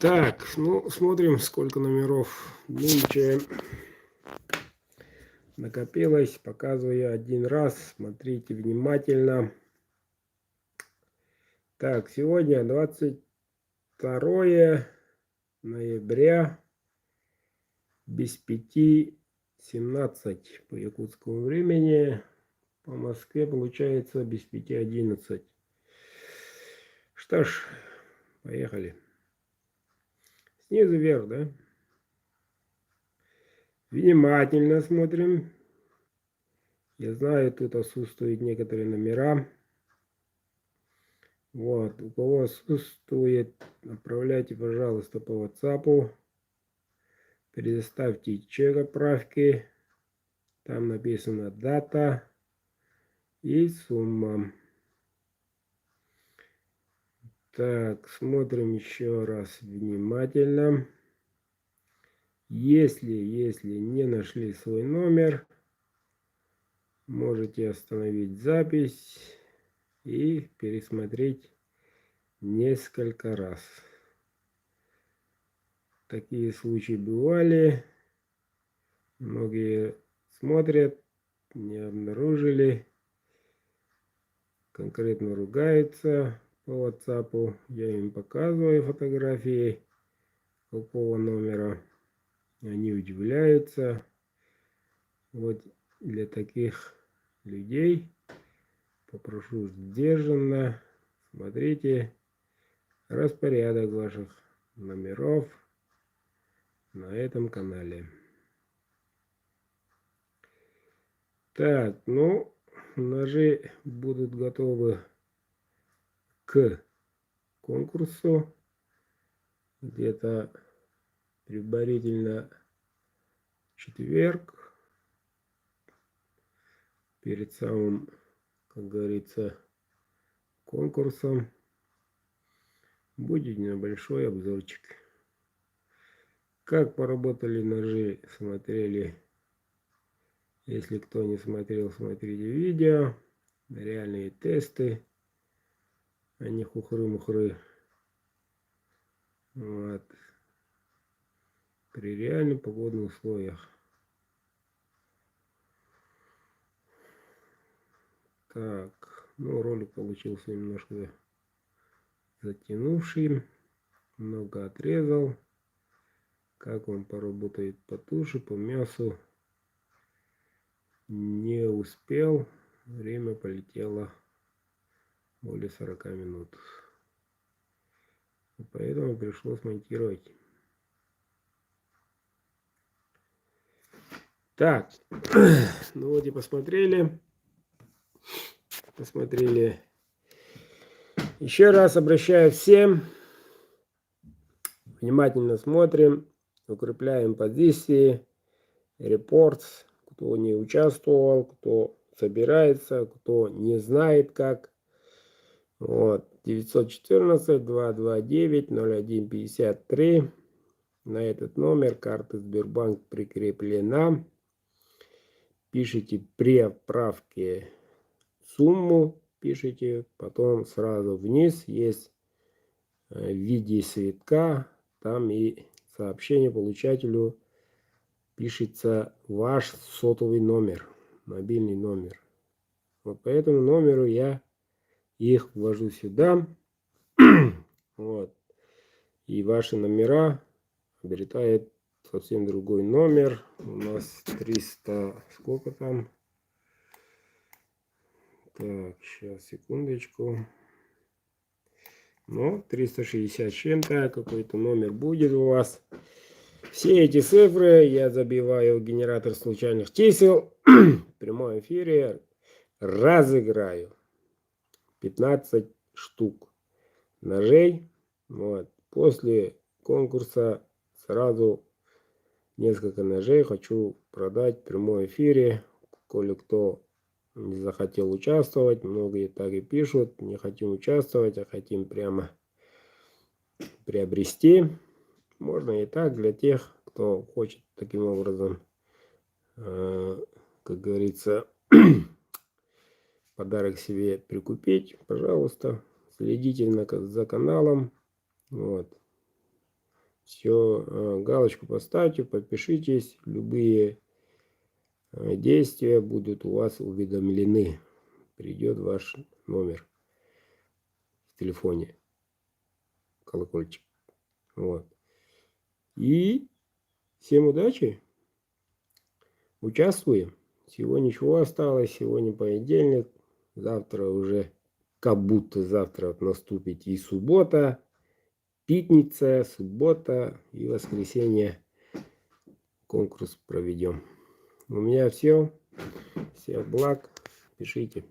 Так, ну, смотрим, сколько номеров нынче накопилось. Показываю один раз. Смотрите внимательно. Так, сегодня 22 ноября, без 5:17 по якутскому времени. По Москве получается без 5:11. Что ж, поехали. Снизу вверх, да? Внимательно смотрим. Я знаю, тут отсутствуют некоторые номера. Вот, у кого отсутствует, отправляйте, пожалуйста, по WhatsApp. Предоставьте чек отправки. Там написана дата и сумма. Так, смотрим еще раз внимательно. Если не нашли свой номер, можете остановить запись и пересмотреть несколько раз. Такие случаи бывали. Многие смотрят, не обнаружили, конкретно ругаются по WhatsApp. Я им показываю фотографии какого номера. Они удивляются. Вот для таких людей попрошу сдержанно смотрите распорядок ваших номеров на этом канале. Так, ну, ножи будут готовы к конкурсу где-то предварительно в четверг, перед самым, как говорится, конкурсом, будет небольшой обзорчик. Как поработали ножи, смотрели. Если кто не смотрел, смотрите видео. Реальные тесты, а не хухры-мухры. Вот. При реальных погодных условиях. Так, ну, ролик получился немножко затянувший. Много отрезал. Как он поработает по туше, по мясу, не успел. Время полетело более 40 минут. И поэтому пришлось монтировать. Так, ну вот и посмотрели. Еще раз обращаю всем. Внимательно смотрим. Укрепляем позиции. Репорт. Кто не участвовал, кто собирается, кто не знает как. Вот. 914-229-0153. На этот номер карта Сбербанк прикреплена. Пишите при отправке сумму. Пишите. Потом сразу вниз есть в виде свитка. Там и сообщение получателю пишется ваш сотовый номер, мобильный номер. Вот по этому номеру я их ввожу сюда. Вот. И ваши номера обретает совсем другой номер. У нас 300, сколько там? Так, сейчас, секундочку. Ну, 360 чем-то, какой-то номер будет у вас. Все эти цифры я забиваю в генератор случайных чисел. В прямом эфире разыграю 15 штук ножей. Вот. После конкурса сразу несколько ножей хочу продать в прямом эфире. Коли кто не захотел участвовать, многие так и пишут: не хотим участвовать, а хотим прямо приобрести. Можно и так, для тех, кто хочет таким образом, как говорится, подарок себе прикупить. Пожалуйста, следите за каналом. Вот. Все, галочку поставьте, подпишитесь. Любые действия будут у вас уведомлены. Придет ваш номер в телефоне. Колокольчик. Вот. И всем удачи. Участвуем. Всего ничего осталось. Сегодня понедельник. Завтра уже, как будто завтра вот наступит и суббота, пятница, суббота и воскресенье. Конкурс проведем. У меня все. Всех благ. Пишите.